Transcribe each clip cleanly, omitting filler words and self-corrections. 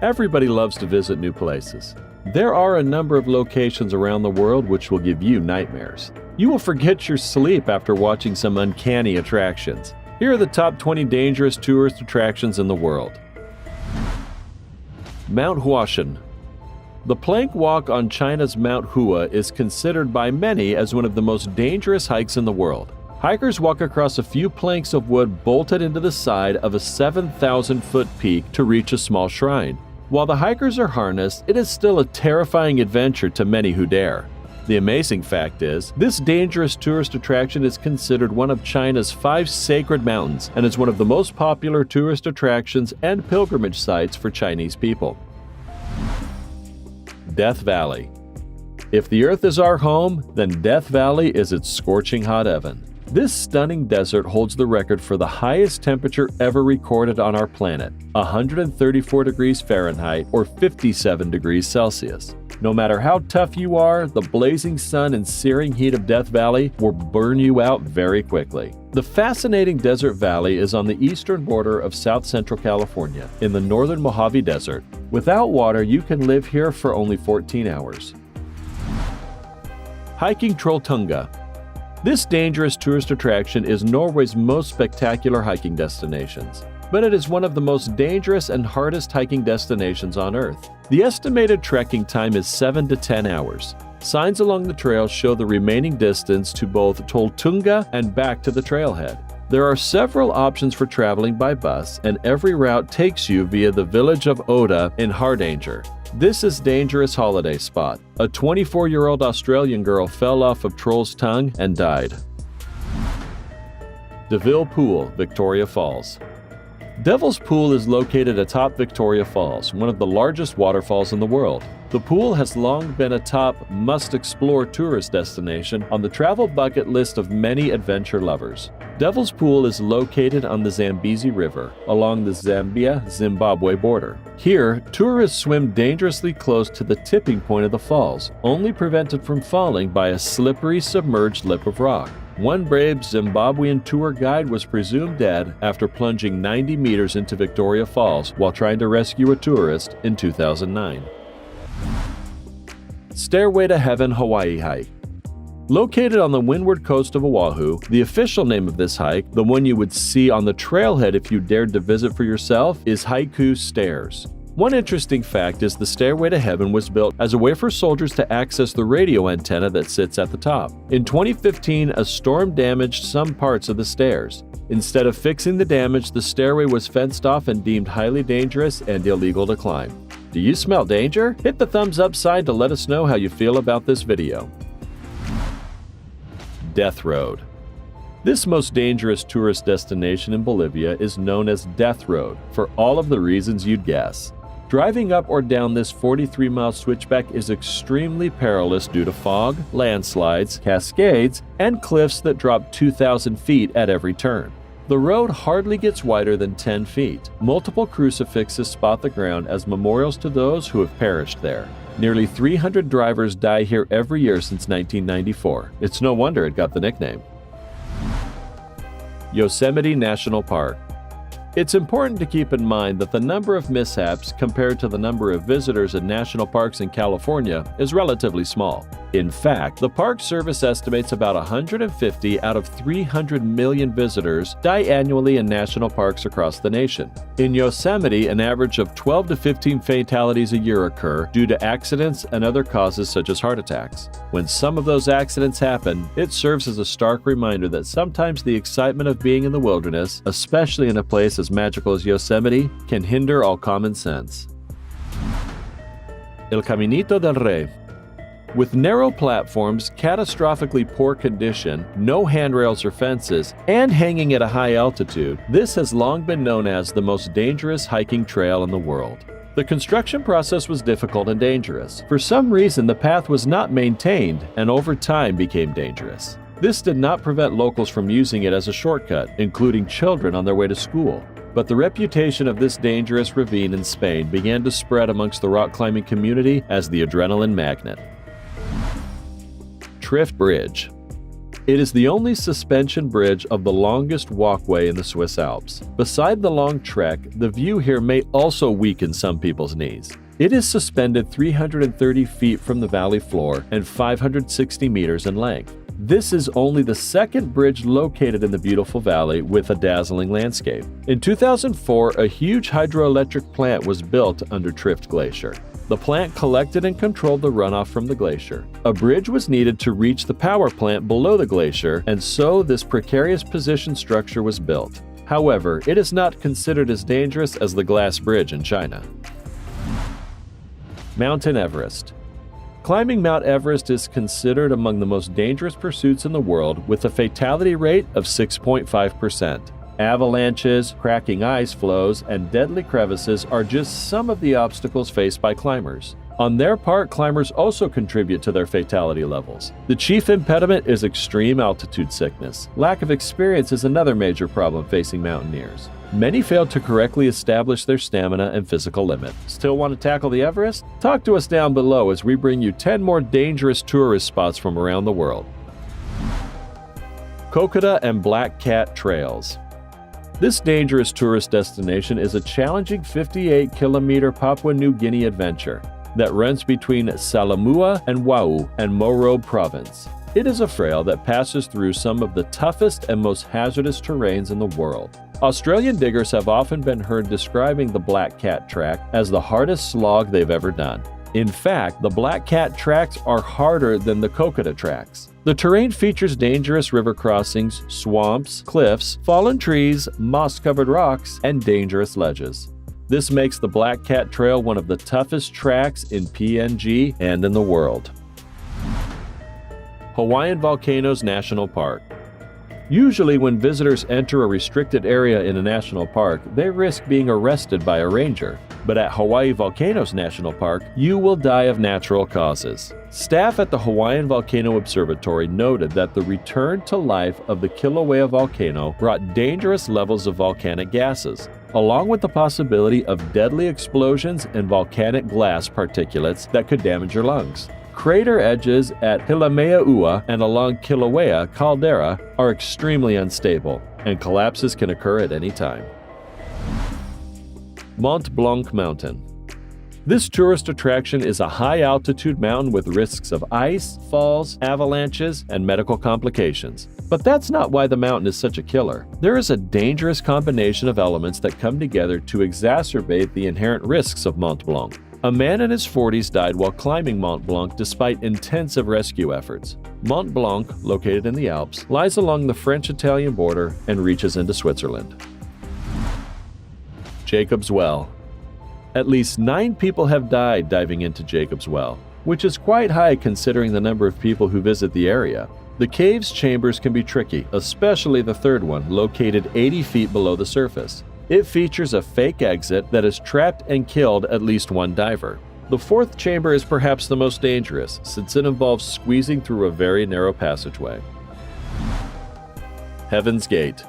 Everybody loves to visit new places. There are a number of locations around the world which will give you nightmares. You will forget your sleep after watching some uncanny attractions. Here are the top 20 dangerous tourist attractions in the world. Mount Huashan. The plank walk on China's Mount Hua is considered by many as one of the most dangerous hikes in the world. Hikers walk across a few planks of wood bolted into the side of a 7,000-foot peak to reach a small shrine. While the hikers are harnessed, it is still a terrifying adventure to many who dare. The amazing fact is, this dangerous tourist attraction is considered one of China's 5 sacred mountains and is one of the most popular tourist attractions and pilgrimage sites for Chinese people. Death Valley. If the Earth is our home, then Death Valley is its scorching hot oven. This stunning desert holds the record for the highest temperature ever recorded on our planet, 134 degrees Fahrenheit or 57 degrees Celsius. No matter how tough you are, the blazing sun and searing heat of Death Valley will burn you out very quickly. The fascinating desert valley is on the eastern border of south-central California, in the northern Mojave Desert. Without water, you can live here for only 14 hours. Hiking Trolltunga. This dangerous tourist attraction is Norway's most spectacular hiking destinations, but it is one of the most dangerous and hardest hiking destinations on Earth. The estimated trekking time is 7 to 10 hours. Signs along the trail show the remaining distance to both Trolltunga and back to the trailhead. There are several options for traveling by bus, and every route takes you via the village of Oda in Hardanger. This is a dangerous holiday spot. A 24-year-old Australian girl fell off of Troll's Tongue and died. DeVille Pool, Victoria Falls. Devil's Pool is located atop Victoria Falls, one of the largest waterfalls in the world. The pool has long been a top must-explore tourist destination on the travel bucket list of many adventure lovers. Devil's Pool is located on the Zambezi River, along the Zambia-Zimbabwe border. Here, tourists swim dangerously close to the tipping point of the falls, only prevented from falling by a slippery submerged lip of rock. One brave Zimbabwean tour guide was presumed dead after plunging 90 meters into Victoria Falls while trying to rescue a tourist in 2009. Stairway to Heaven Hawaii Hike. Located on the windward coast of Oahu, the official name of this hike, the one you would see on the trailhead if you dared to visit for yourself, is Haiku Stairs. One interesting fact is the Stairway to Heaven was built as a way for soldiers to access the radio antenna that sits at the top. In 2015, a storm damaged some parts of the stairs. Instead of fixing the damage, the stairway was fenced off and deemed highly dangerous and illegal to climb. Do you smell danger? Hit the thumbs up sign to let us know how you feel about this video. Death Road. This most dangerous tourist destination in Bolivia is known as Death Road for all of the reasons you'd guess. Driving up or down this 43-mile switchback is extremely perilous due to fog, landslides, cascades, and cliffs that drop 2,000 feet at every turn. The road hardly gets wider than 10 feet. Multiple crucifixes spot the ground as memorials to those who have perished there. Nearly 300 drivers die here every year since 1994. It's no wonder it got the nickname. Yosemite National Park. It's important to keep in mind that the number of mishaps compared to the number of visitors in national parks in California is relatively small. In fact, the Park Service estimates about 150 out of 300 million visitors die annually in national parks across the nation. In Yosemite, an average of 12 to 15 fatalities a year occur due to accidents and other causes such as heart attacks. When some of those accidents happen, it serves as a stark reminder that sometimes the excitement of being in the wilderness, especially in a place as magical as Yosemite, can hinder all common sense. El Caminito del Rey. With narrow platforms, catastrophically poor condition, no handrails or fences, and hanging at a high altitude, this has long been known as the most dangerous hiking trail in the world. The construction process was difficult and dangerous. For some reason, the path was not maintained and over time became dangerous. This did not prevent locals from using it as a shortcut, including children on their way to school. But the reputation of this dangerous ravine in Spain began to spread amongst the rock climbing community as the adrenaline magnet. Trift Bridge. It is the only suspension bridge of the longest walkway in the Swiss Alps. Beside the long trek, the view here may also weaken some people's knees. It is suspended 330 feet from the valley floor and 560 meters in length. This is only the second bridge located in the beautiful valley with a dazzling landscape. In 2004, a huge hydroelectric plant was built under Trift Glacier. The plant collected and controlled the runoff from the glacier. A bridge was needed to reach the power plant below the glacier, and so this precarious position structure was built. However, it is not considered as dangerous as the glass bridge in China. Mountain Everest. Climbing Mount Everest is considered among the most dangerous pursuits in the world, with a fatality rate of 6.5%. Avalanches, cracking ice floes, and deadly crevices are just some of the obstacles faced by climbers. On their part, climbers also contribute to their fatality levels. The chief impediment is extreme altitude sickness. Lack of experience is another major problem facing mountaineers. Many fail to correctly establish their stamina and physical limit. Still want to tackle the Everest? Talk to us down below as we bring you 10 more dangerous tourist spots from around the world. Kokoda and Black Cat Trails. This dangerous tourist destination is a challenging 58-kilometer Papua New Guinea adventure that runs between Salamua and Wau and Morobe Province. It is a trail that passes through some of the toughest and most hazardous terrains in the world. Australian diggers have often been heard describing the Black Cat Track as the hardest slog they've ever done. In fact, the Black Cat tracks are harder than the Kokoda tracks. The terrain features dangerous river crossings, swamps, cliffs, fallen trees, moss-covered rocks, and dangerous ledges. This makes the Black Cat Trail one of the toughest tracks in PNG and in the world. Hawaiian Volcanoes National Park. Usually when visitors enter a restricted area in a national park, they risk being arrested by a ranger. But at Hawaii Volcanoes National Park, you will die of natural causes. Staff at the Hawaiian Volcano Observatory noted that the return to life of the Kilauea volcano brought dangerous levels of volcanic gases, along with the possibility of deadly explosions and volcanic glass particulates that could damage your lungs. Crater edges at Hilameaua and along Kilauea caldera are extremely unstable, and collapses can occur at any time. Mont Blanc Mountain. This tourist attraction is a high-altitude mountain with risks of ice, falls, avalanches, and medical complications. But that's not why the mountain is such a killer. There is a dangerous combination of elements that come together to exacerbate the inherent risks of Mont Blanc. A man in his 40s died while climbing Mont Blanc despite intensive rescue efforts. Mont Blanc, located in the Alps, lies along the French-Italian border and reaches into Switzerland. Jacob's Well. At least 9 people have died diving into Jacob's Well, which is quite high considering the number of people who visit the area. The cave's chambers can be tricky, especially the third one, located 80 feet below the surface. It features a fake exit that has trapped and killed at least one diver. The fourth chamber is perhaps the most dangerous, since it involves squeezing through a very narrow passageway. Heaven's Gate.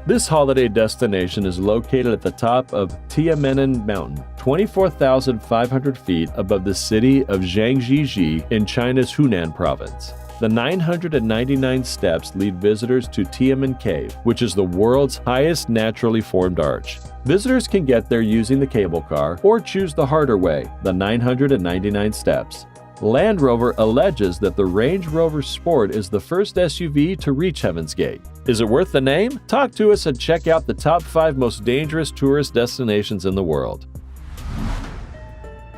This holiday destination is located at the top of Tianmen Mountain, 24,500 feet above the city of Zhangjiajie in China's Hunan province. The 999 steps lead visitors to Tianmen Cave, which is the world's highest naturally formed arch. Visitors can get there using the cable car or choose the harder way, the 999 steps. Land Rover alleges that the Range Rover Sport is the first SUV to reach Heaven's Gate. Is it worth the name? Talk to us and check out the top 5 most dangerous tourist destinations in the world.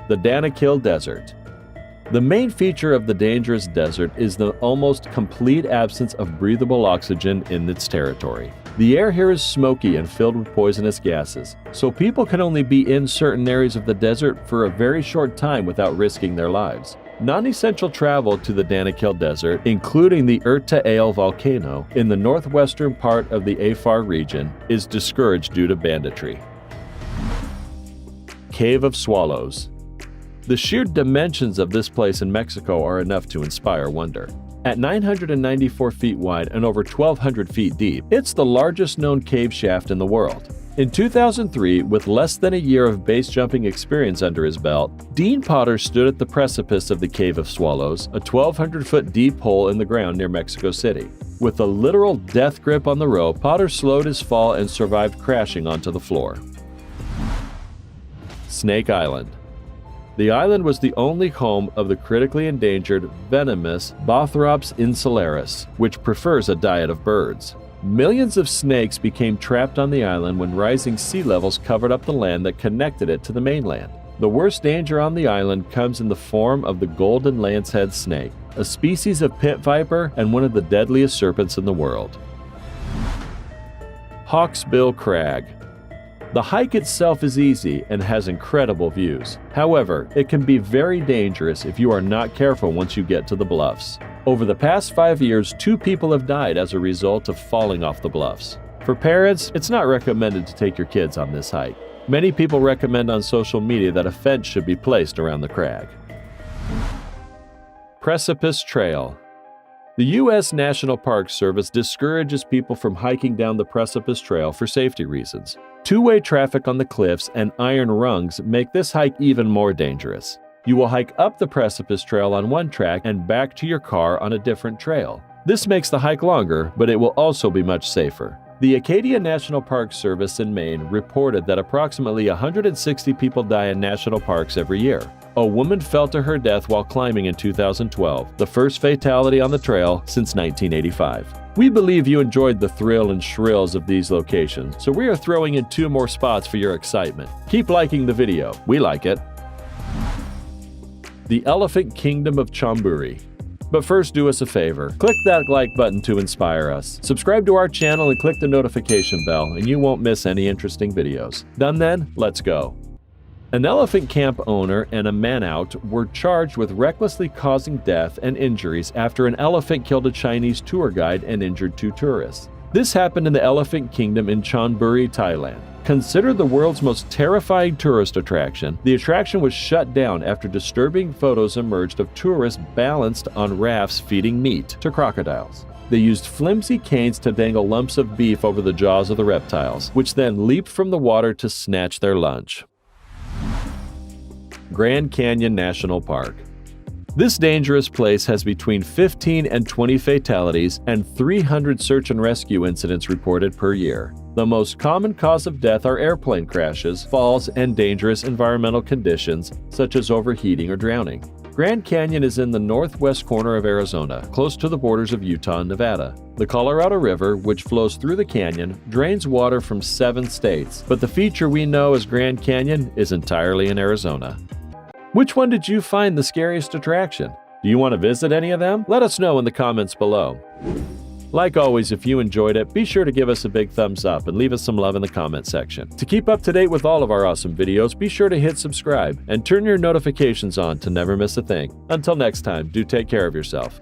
The Danakil Desert. The main feature of the dangerous desert is the almost complete absence of breathable oxygen in its territory. The air here is smoky and filled with poisonous gases, so people can only be in certain areas of the desert for a very short time without risking their lives. Non-essential travel to the Danakil Desert, including the Erta Ale volcano in the northwestern part of the Afar region, is discouraged due to banditry. Cave of Swallows. The sheer dimensions of this place in Mexico are enough to inspire wonder. At 994 feet wide and over 1,200 feet deep, it's the largest known cave shaft in the world. In 2003, with less than a year of base jumping experience under his belt, Dean Potter stood at the precipice of the Cave of Swallows, a 1,200-foot deep hole in the ground near Mexico City. With a literal death grip on the rope, Potter slowed his fall and survived crashing onto the floor. Snake Island. The island was the only home of the critically endangered venomous Bothrops insularis, which prefers a diet of birds. Millions of snakes became trapped on the island when rising sea levels covered up the land that connected it to the mainland. The worst danger on the island comes in the form of the golden lancehead snake, a species of pit viper and one of the deadliest serpents in the world. Hawksbill Crag. The hike itself is easy and has incredible views. However, it can be very dangerous if you are not careful once you get to the bluffs. Over the past 5 years, 2 people have died as a result of falling off the bluffs. For parents, it's not recommended to take your kids on this hike. Many people recommend on social media that a fence should be placed around the crag. Precipice Trail. The U.S. National Park Service discourages people from hiking down the Precipice Trail for safety reasons. Two-way traffic on the cliffs and iron rungs make this hike even more dangerous. You will hike up the Precipice Trail on one track and back to your car on a different trail. This makes the hike longer, but it will also be much safer. The Acadia National Park Service in Maine reported that approximately 160 people die in national parks every year. A woman fell to her death while climbing in 2012, the first fatality on the trail since 1985. We believe you enjoyed the thrill and shrills of these locations, so we are throwing in 2 more spots for your excitement. Keep liking the video. We like it. The Elephant Kingdom of Chonburi. But first, do us a favor. Click that like button to inspire us. Subscribe to our channel and click the notification bell, and you won't miss any interesting videos. Done then? Let's go. An elephant camp owner and a man-out were charged with recklessly causing death and injuries after an elephant killed a Chinese tour guide and injured 2 tourists. This happened in the Elephant Kingdom in Chonburi, Thailand. Considered the world's most terrifying tourist attraction, the attraction was shut down after disturbing photos emerged of tourists balanced on rafts feeding meat to crocodiles. They used flimsy canes to dangle lumps of beef over the jaws of the reptiles, which then leaped from the water to snatch their lunch. Grand Canyon National Park. This dangerous place has between 15 and 20 fatalities and 300 search and rescue incidents reported per year. The most common cause of death are airplane crashes, falls, and dangerous environmental conditions such as overheating or drowning. Grand Canyon is in the northwest corner of Arizona, close to the borders of Utah and Nevada. The Colorado River, which flows through the canyon, drains water from 7 states, but the feature we know as Grand Canyon is entirely in Arizona. Which one did you find the scariest attraction? Do you want to visit any of them? Let us know in the comments below. Like always, if you enjoyed it, be sure to give us a big thumbs up and leave us some love in the comment section. To keep up to date with all of our awesome videos, be sure to hit subscribe and turn your notifications on to never miss a thing. Until next time, do take care of yourself.